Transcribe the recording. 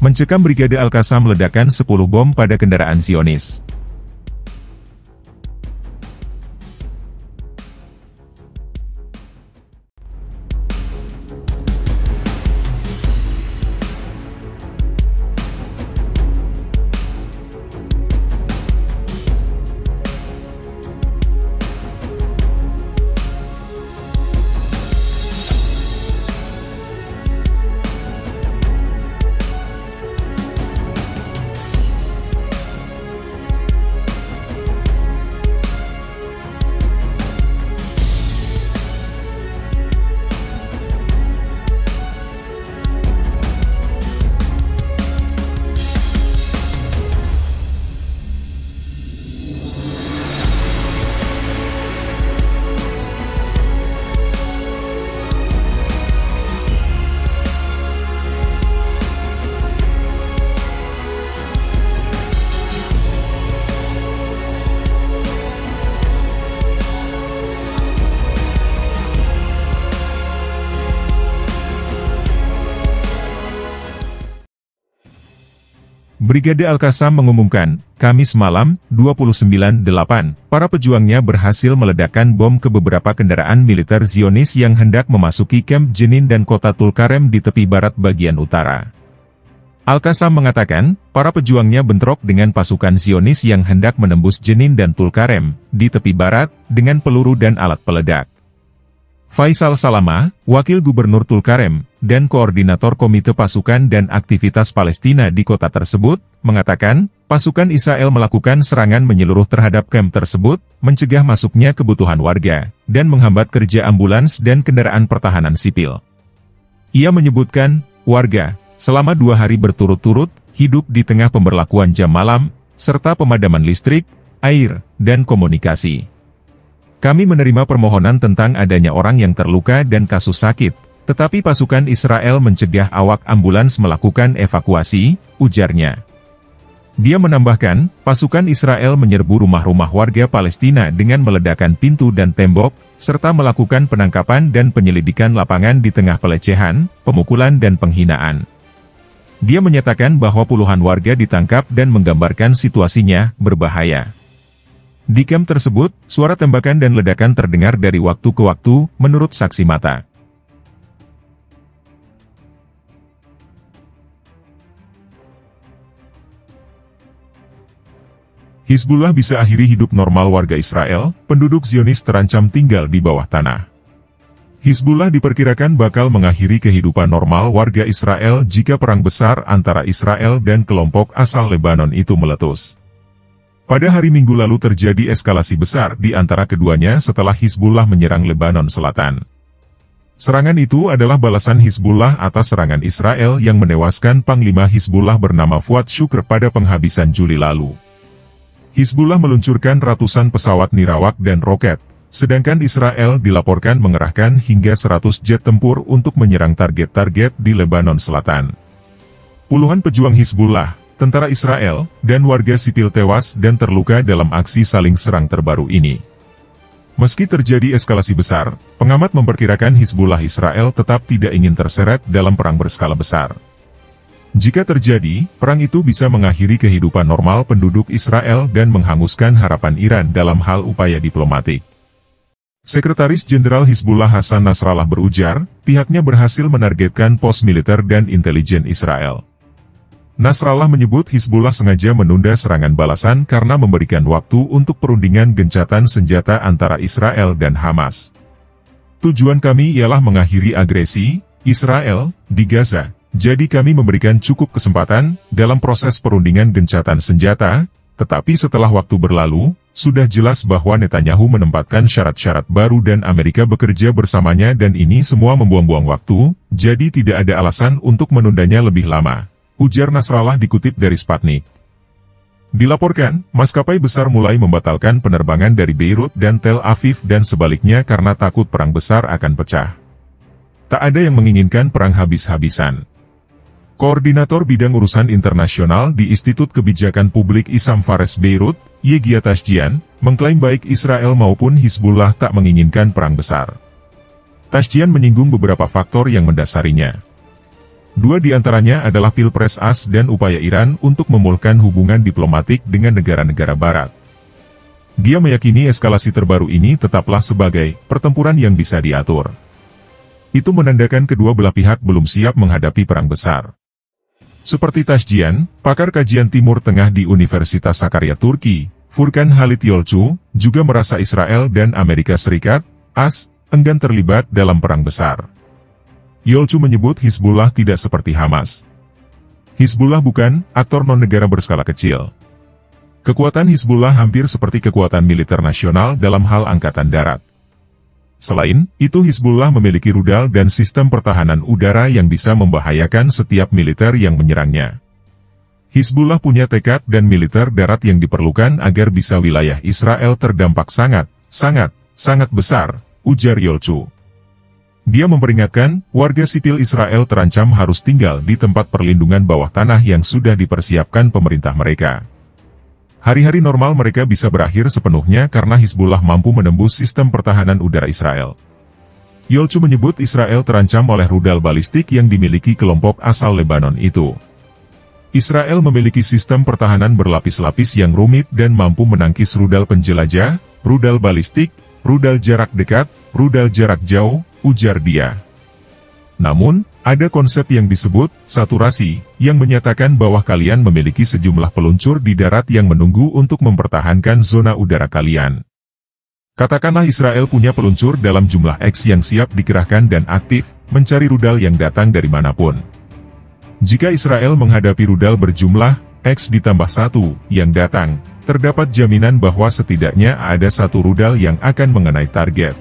mencekam Brigade Al-Qassam meledakan 10 bom pada kendaraan Zionis. Brigade Al-Qassam mengumumkan, Kamis malam, 29/8, para pejuangnya berhasil meledakkan bom ke beberapa kendaraan militer Zionis yang hendak memasuki kamp Jenin dan kota Tulkarem di tepi barat bagian utara. Al-Qassam mengatakan, para pejuangnya bentrok dengan pasukan Zionis yang hendak menembus Jenin dan Tulkarem, di tepi barat, dengan peluru dan alat peledak. Faisal Salama, Wakil Gubernur Tulkarem, dan Koordinator Komite Pasukan dan Aktivitas Palestina di kota tersebut, mengatakan, pasukan Israel melakukan serangan menyeluruh terhadap kamp tersebut, mencegah masuknya kebutuhan warga, dan menghambat kerja ambulans dan kendaraan pertahanan sipil. Ia menyebutkan, warga, selama 2 hari berturut-turut, hidup di tengah pemberlakuan jam malam, serta pemadaman listrik, air, dan komunikasi. Kami menerima permohonan tentang adanya orang yang terluka dan kasus sakit, tetapi pasukan Israel mencegah awak ambulans melakukan evakuasi, ujarnya. Dia menambahkan, pasukan Israel menyerbu rumah-rumah warga Palestina dengan meledakkan pintu dan tembok, serta melakukan penangkapan dan penyelidikan lapangan di tengah pelecehan, pemukulan dan penghinaan. Dia menyatakan bahwa puluhan warga ditangkap dan menggambarkan situasinya berbahaya. Di kamp tersebut, suara tembakan dan ledakan terdengar dari waktu ke waktu, menurut saksi mata. Hizbullah bisa akhiri hidup normal warga Israel, penduduk Zionis terancam tinggal di bawah tanah. Hizbullah diperkirakan bakal mengakhiri kehidupan normal warga Israel jika perang besar antara Israel dan kelompok asal Lebanon itu meletus. Pada hari Minggu lalu terjadi eskalasi besar di antara keduanya setelah Hizbullah menyerang Lebanon Selatan. Serangan itu adalah balasan Hizbullah atas serangan Israel yang menewaskan Panglima Hizbullah bernama Fuad Shukr pada penghabisan Juli lalu. Hizbullah meluncurkan ratusan pesawat nirawak dan roket, sedangkan Israel dilaporkan mengerahkan hingga 100 jet tempur untuk menyerang target-target di Lebanon Selatan. Puluhan pejuang Hizbullah, tentara Israel, dan warga sipil tewas dan terluka dalam aksi saling serang terbaru ini. Meski terjadi eskalasi besar, pengamat memperkirakan Hizbullah Israel tetap tidak ingin terseret dalam perang berskala besar. Jika terjadi, perang itu bisa mengakhiri kehidupan normal penduduk Israel dan menghanguskan harapan Iran dalam hal upaya diplomatik. Sekretaris Jenderal Hizbullah Hasan Nasrallah berujar, pihaknya berhasil menargetkan pos militer dan intelijen Israel. Nasrallah menyebut Hizbullah sengaja menunda serangan balasan karena memberikan waktu untuk perundingan gencatan senjata antara Israel dan Hamas. Tujuan kami ialah mengakhiri agresi Israel di Gaza, jadi kami memberikan cukup kesempatan dalam proses perundingan gencatan senjata, tetapi setelah waktu berlalu, sudah jelas bahwa Netanyahu menempatkan syarat-syarat baru dan Amerika bekerja bersamanya dan ini semua membuang-buang waktu, jadi tidak ada alasan untuk menundanya lebih lama. Ujar Nasrallah dikutip dari Sputnik. Dilaporkan, maskapai besar mulai membatalkan penerbangan dari Beirut dan Tel Aviv dan sebaliknya karena takut perang besar akan pecah. Tak ada yang menginginkan perang habis-habisan. Koordinator Bidang Urusan Internasional di Institut Kebijakan Publik Issam Fares Beirut, Yegia Tashjian, mengklaim baik Israel maupun Hizbullah tak menginginkan perang besar. Tashjian menyinggung beberapa faktor yang mendasarinya. Dua di antaranya adalah Pilpres AS dan upaya Iran untuk memulihkan hubungan diplomatik dengan negara-negara Barat. Dia meyakini eskalasi terbaru ini tetaplah sebagai pertempuran yang bisa diatur. Itu menandakan kedua belah pihak belum siap menghadapi perang besar. Seperti Tajdian, pakar kajian Timur Tengah di Universitas Sakarya Turki, Furkan Halit Yolcu, juga merasa Israel dan Amerika Serikat, AS, enggan terlibat dalam perang besar. Yolcu menyebut Hizbullah tidak seperti Hamas. Hizbullah bukan aktor non-negara berskala kecil. Kekuatan Hizbullah hampir seperti kekuatan militer nasional dalam hal angkatan darat. Selain itu, Hizbullah memiliki rudal dan sistem pertahanan udara yang bisa membahayakan setiap militer yang menyerangnya. Hizbullah punya tekad dan militer darat yang diperlukan agar bisa wilayah Israel terdampak sangat besar, ujar Yolcu. Dia memperingatkan, warga sipil Israel terancam harus tinggal di tempat perlindungan bawah tanah yang sudah dipersiapkan pemerintah mereka. Hari-hari normal mereka bisa berakhir sepenuhnya karena Hizbullah mampu menembus sistem pertahanan udara Israel. Yolcu menyebut Israel terancam oleh rudal balistik yang dimiliki kelompok asal Lebanon itu. Israel memiliki sistem pertahanan berlapis-lapis yang rumit dan mampu menangkis rudal penjelajah, rudal balistik, rudal jarak dekat, rudal jarak jauh, ujar dia. Namun, ada konsep yang disebut saturasi, yang menyatakan bahwa kalian memiliki sejumlah peluncur di darat yang menunggu untuk mempertahankan zona udara kalian. Katakanlah Israel punya peluncur dalam jumlah X yang siap dikerahkan dan aktif, mencari rudal yang datang dari manapun. Jika Israel menghadapi rudal berjumlah X ditambah 1 yang datang, terdapat jaminan bahwa setidaknya ada satu rudal yang akan mengenai target.